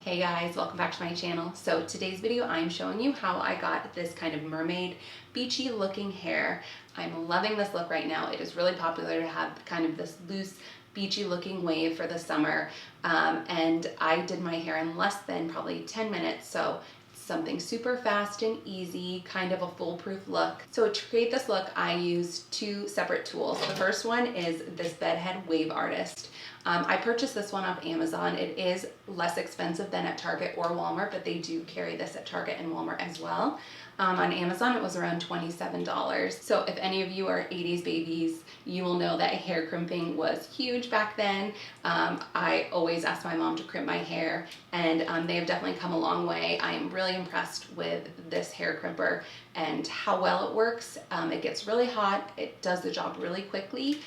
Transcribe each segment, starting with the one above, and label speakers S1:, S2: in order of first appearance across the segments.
S1: Hey guys, welcome back to my channel. So today's video I'm showing you how I got this kind of mermaid beachy looking hair. I'm loving this look right now. It is really popular to have kind of this loose beachy looking wave for the summer, and I did my hair in less than probably 10 minutes, so it's something super fast and easy, kind of a foolproof look. So to create this look I used two separate tools. The first one is this Bead Head Wave Artist. I purchased this one off Amazon. It is less expensive than at Target or Walmart, but they do carry this at Target and Walmart as well. On Amazon it was around $27. So if any of you are 80s babies, you will know that hair crimping was huge back then. I always asked my mom to crimp my hair, and they have definitely come a long way. I am really impressed with this hair crimper and how well it works. It gets really hot, it does the job really quickly.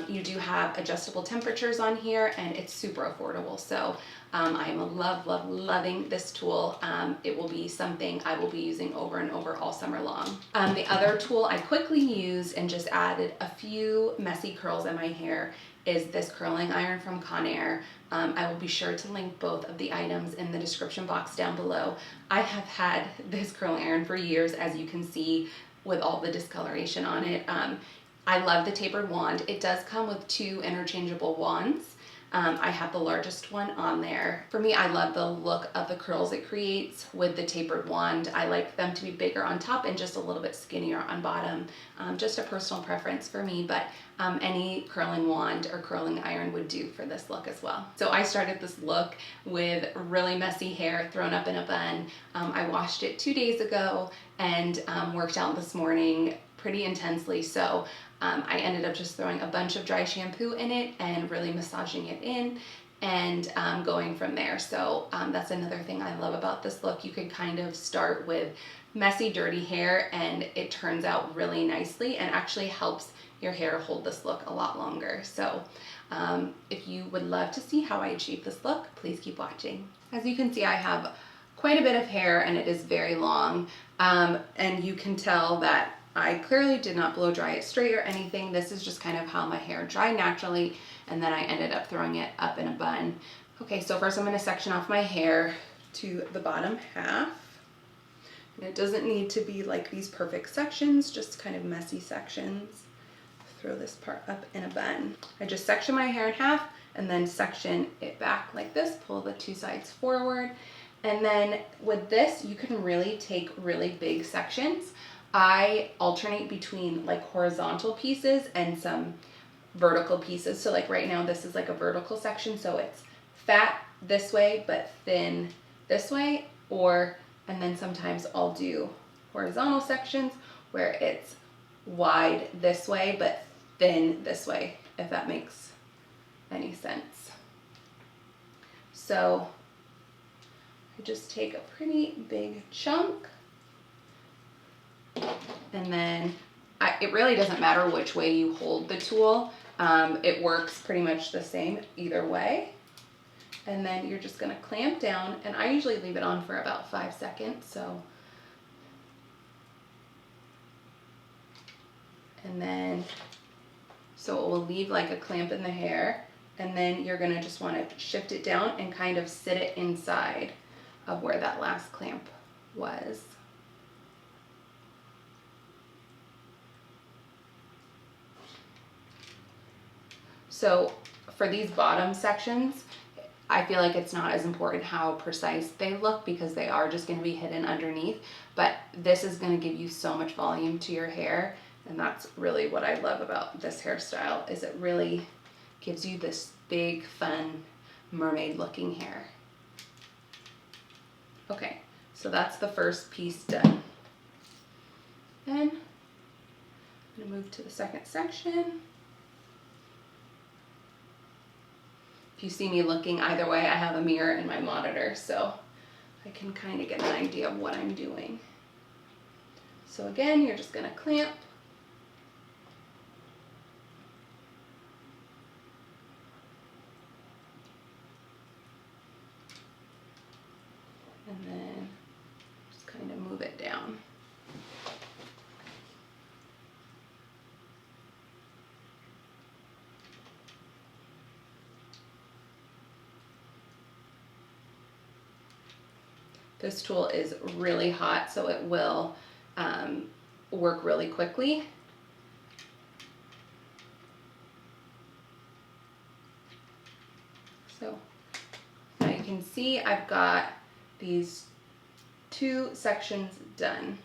S1: You do have adjustable temperatures on here, and it's super affordable. So I am loving this tool. It will be something I will be using over and over all summer long. The other tool I quickly used and just added a few messy curls in my hair is this curling iron from Conair. I will be sure to link both of the items in the description box down below. I have had this curling iron for years, as you can see with all the discoloration on it. I love the tapered wand. It does come with two interchangeable wands. I have the largest one on there. For me, I love the look of the curls it creates with the tapered wand. I like them to be bigger on top and just a little bit skinnier on bottom. Just a personal preference for me, but any curling wand or curling iron would do for this look as well. So I started this look with really messy hair thrown up in a bun. I washed it 2 days ago and worked out this morning pretty intensely. So I ended up just throwing a bunch of dry shampoo in it and really massaging it in and going from there. So that's another thing I love about this look. You can kind of start with messy, dirty hair, and it turns out really nicely and actually helps your hair hold this look a lot longer. So if you would love to see how I achieve this look, please keep watching. As you can see, I have quite a bit of hair and it is very long, and you can tell that I clearly did not blow dry it straight or anything. This is just kind of how my hair dried naturally, and then I ended up throwing it up in a bun. Okay, so first I'm going to section off my hair to the bottom half. And it doesn't need to be like these perfect sections, just kind of messy sections. Throw this part up in a bun. I just section my hair in half and then section it back like this, pull the two sides forward. And then with this, you can really take really big sections. I alternate between like horizontal pieces and some vertical pieces. So like right now this is like a vertical section, so it's fat this way but thin this way, and then sometimes I'll do horizontal sections where it's wide this way but thin this way, if that makes any sense. So I just take a pretty big chunk, and then it really doesn't matter which way you hold the tool. It works pretty much the same either way. And then you're just going to clamp down, and I usually leave it on for about 5 seconds. So it will leave like a clamp in the hair, and then you're going to just want to shift it down and kind of sit it inside of where that last clamp was. So for these bottom sections, I feel like it's not as important how precise they look because they are just going to be hidden underneath, but this is going to give you so much volume to your hair, and that's really what I love about this hairstyle, is it really gives you this big, fun, mermaid looking hair. Okay, so that's the first piece done. Then I'm going to move to the second section. If you see me looking either way, I have a mirror in my monitor, so I can kind of get an idea of what I'm doing. So again, you're just going to clamp. And then just kind of move it down. This tool is really hot, so it will work really quickly. So now you can see I've got these 2 sections done.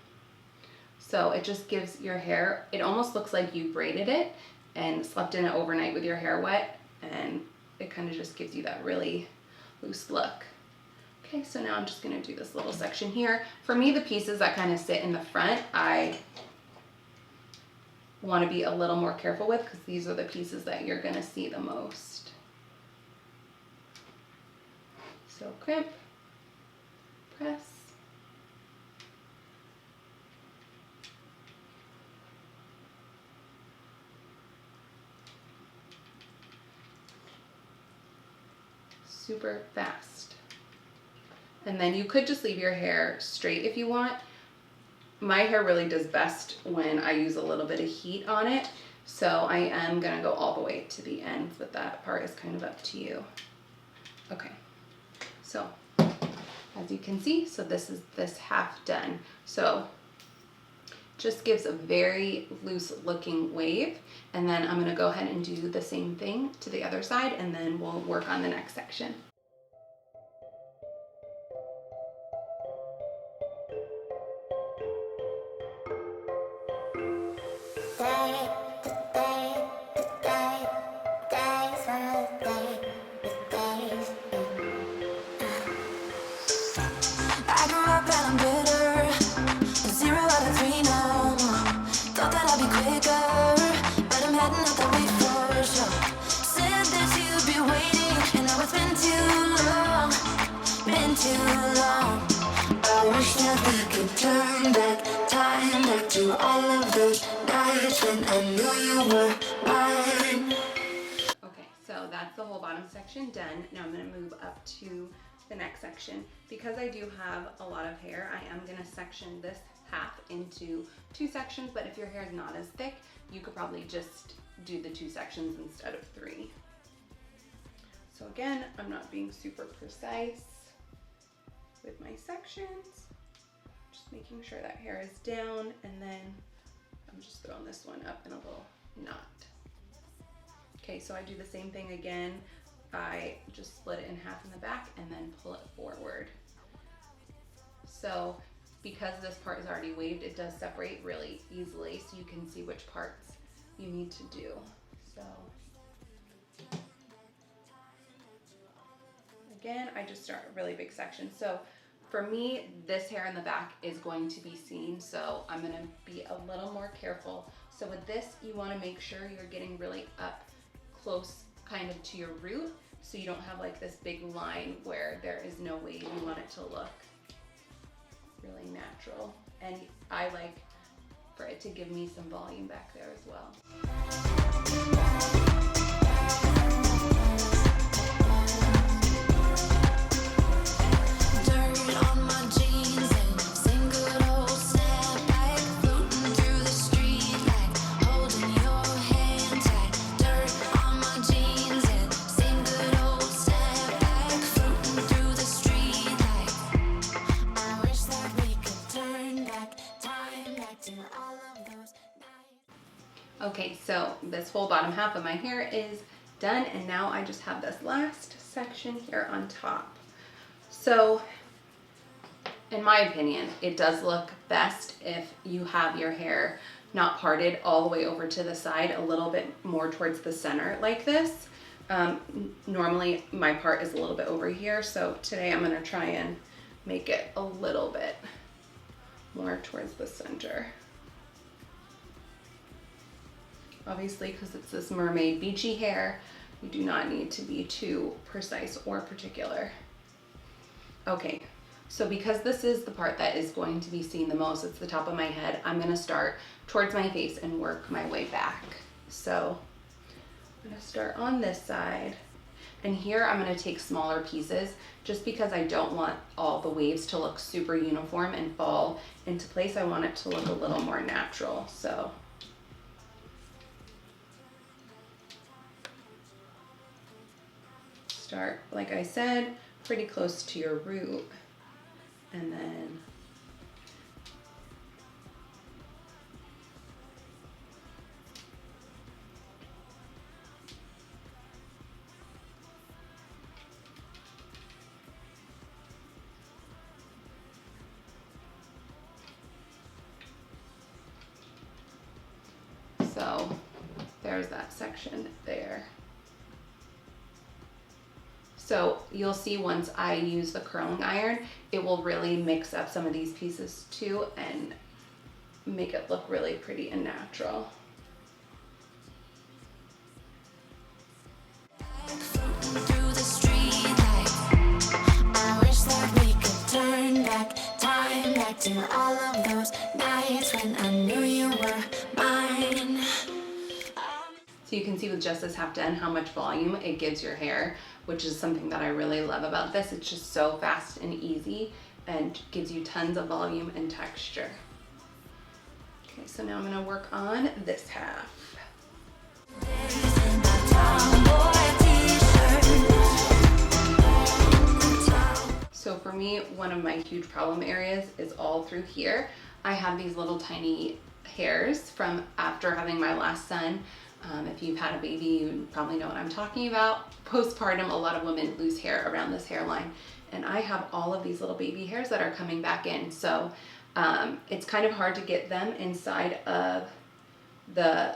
S1: So it just gives your hair, it almost looks like you braided it and slept in it overnight with your hair wet, and it kind of just gives you that really loose look. Okay, so now I'm just gonna do this little section here. For me, the pieces that kind of sit in the front, I want to be a little more careful with because these are the pieces that you're gonna see the most. So crimp, press, super fast. And then you could just leave your hair straight if you want. My hair really does best when I use a little bit of heat on it, so I am gonna go all the way to the end, but that part is kind of up to you. Okay, so as you can see, so this is this half done. So just gives a very loose looking wave, and then I'm gonna go ahead and do the same thing to the other side, and then we'll work on the next section. Okay, so that's the whole bottom section done. Now I'm going to move up to the next section. Because I do have a lot of hair, I am going to section this half into 2 sections, but if your hair is not as thick, you could probably just do the 2 sections instead of 3. So again, I'm not being super precise with my sections, just making sure that hair is down, and then I'm just throwing this one up in a little knot. Okay, so I do the same thing again. I just split it in half in the back and then pull it forward. So because this part is already waved, it does separate really easily, so you can see which parts you need to do. So again, I just start a really big section. So for me, this hair in the back is going to be seen, so I'm gonna be a little more careful. So with this, you wanna make sure you're getting really up close kind of to your root, so you don't have like this big line where there is no wave. You want it to look really natural. And I like for it to give me some volume back there as well. Okay, so this whole bottom half of my hair is done, and now I just have this last section here on top. So in my opinion, it does look best if you have your hair not parted all the way over to the side, a little bit more towards the center like this. Normally my part is a little bit over here, so today I'm gonna try and make it a little bit more towards the center. Obviously, because it's this mermaid beachy hair, you do not need to be too precise or particular. Okay, so because this is the part that is going to be seen the most, it's the top of my head, I'm gonna start towards my face and work my way back. So I'm gonna start on this side, and here I'm gonna take smaller pieces just because I don't want all the waves to look super uniform and fall into place. I want it to look a little more natural. So start, like I said, pretty close to your root, and then so there's that section there. So you'll see once I use the curling iron, it will really mix up some of these pieces too and make it look really pretty and natural.
S2: To all of those nights when I knew you were mine.
S1: So you can see with just this half done how much volume it gives your hair, which is something that I really love about this. It's just so fast and easy and gives you tons of volume and texture. Okay, so now I'm gonna work on this half. So for me, one of my huge problem areas is all through here. I have these little tiny hairs from after having my last son. If you've had a baby, you probably know what I'm talking about. Postpartum, a lot of women lose hair around this hairline. And I have all of these little baby hairs that are coming back in. So it's kind of hard to get them inside of the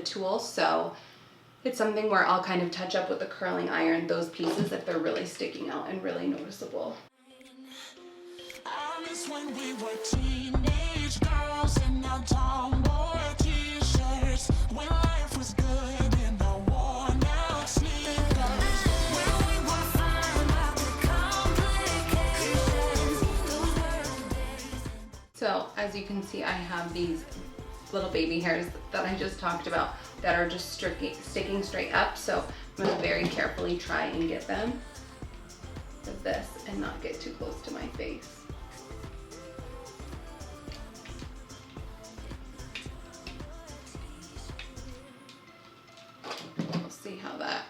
S1: tool. So it's something where I'll kind of touch up with the curling iron those pieces if they're really sticking out and really noticeable.
S2: I miss when we were teenage girls in our tomboy t-shirts, when life was good in the worn out sneakers, when we were fine about the complications. Those were the days.
S1: So as you can see, I have these little baby hairs that I just talked about that are just sticking straight up. So I'm gonna very carefully try and get them with this and not get too close to my face. We'll see how that,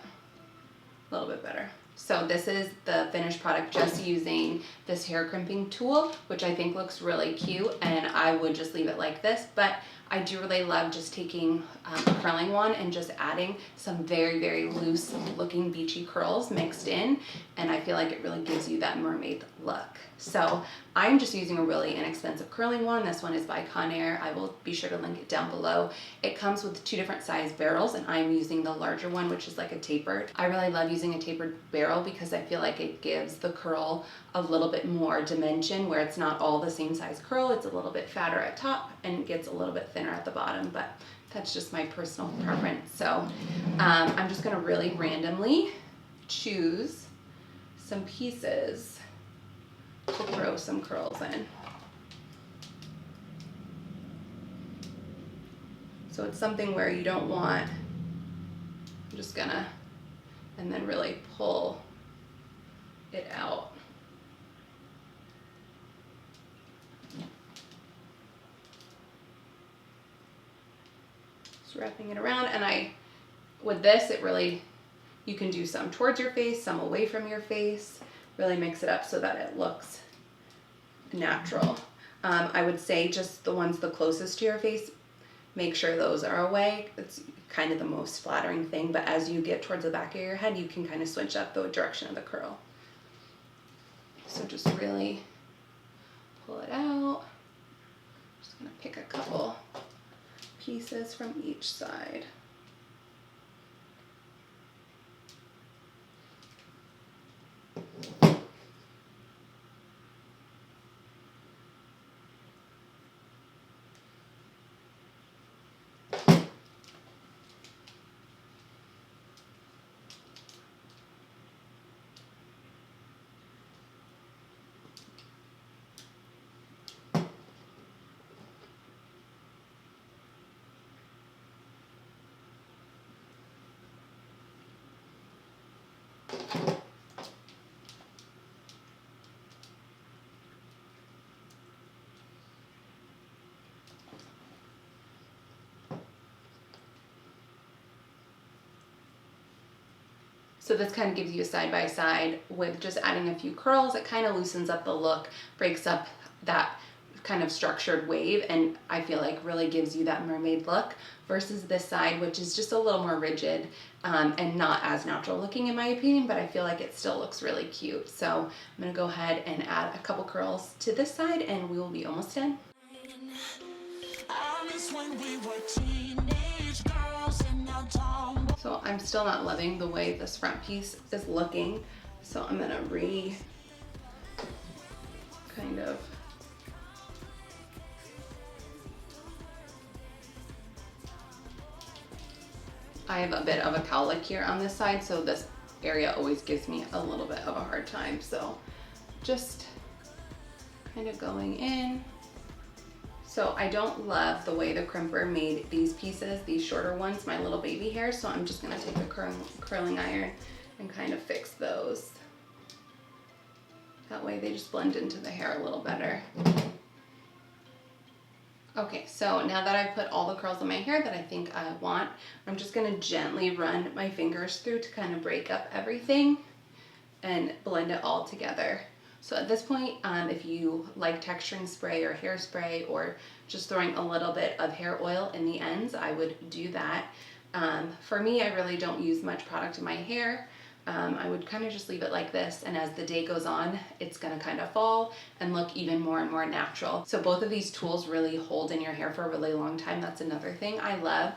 S1: a little bit better. So this is the finished product, just using this hair crimping tool, which I think looks really cute, and I would just leave it like this, but I do really love just taking a curling wand and just adding some very, very loose looking beachy curls mixed in, and I feel like it really gives you that mermaid look. So I'm just using a really inexpensive curling wand. This one is by Conair. I will be sure to link it down below. It comes with 2 different size barrels, and I'm using the larger one, which is like a tapered. I really love using a tapered barrel because I feel like it gives the curl a little bit more dimension, where it's not all the same size curl. It's a little bit fatter at top and gets a little bit thinner at the bottom, but that's just my personal preference. So I'm just gonna really randomly choose some pieces to throw some curls in. So it's something where you don't want, I'm just gonna, and then really pull it out. Just wrapping it around, and with this, it really, you can do some towards your face, some away from your face, really mix it up so that it looks natural. I would say just the ones the closest to your face, make sure those are away. It's kind of the most flattering thing, but as you get towards the back of your head, you can kind of switch up the direction of the curl. So just really pull it out. Just gonna pick a couple pieces from each side. So this kind of gives you a side by side with just adding a few curls. It kind of loosens up the look, breaks up that kind of structured wave, and I feel like really gives you that mermaid look, versus this side, which is just a little more rigid and not as natural looking in my opinion, but I feel like it still looks really cute. So I'm gonna go ahead and add a couple curls to this side and we will be almost done. So I'm still not loving the way this front piece is looking, so I'm gonna I have a bit of a cowlick here on this side, so this area always gives me a little bit of a hard time. So just kind of going in. So I don't love the way the crimper made these pieces, these shorter ones, my little baby hairs. So I'm just gonna take a curling iron and kind of fix those. That way they just blend into the hair a little better. Okay, so now that I've put all the curls in my hair that I think I want, I'm just gonna gently run my fingers through to kind of break up everything and blend it all together. So at this point, if you like texturing spray or hairspray or just throwing a little bit of hair oil in the ends, I would do that. For me, I really don't use much product in my hair. I would kind of just leave it like this, and as the day goes on, it's gonna kind of fall and look even more and more natural. So both of these tools really hold in your hair for a really long time. That's another thing I love.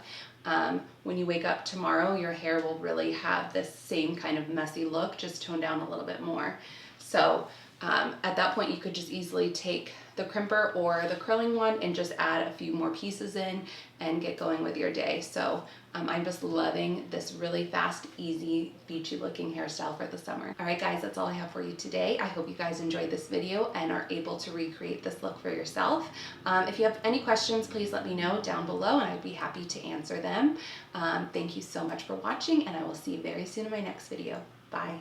S1: When you wake up tomorrow, your hair will really have this same kind of messy look, just toned down a little bit more. So at that point, you could just easily take the crimper or the curling wand and just add a few more pieces in and get going with your day. So I'm just loving this really fast, easy, beachy looking hairstyle for the summer. All right, guys, that's all I have for you today. I hope you guys enjoyed this video and are able to recreate this look for yourself. If you have any questions, please let me know down below and I'd be happy to answer them. Thank you so much for watching, and I will see you very soon in my next video. Bye.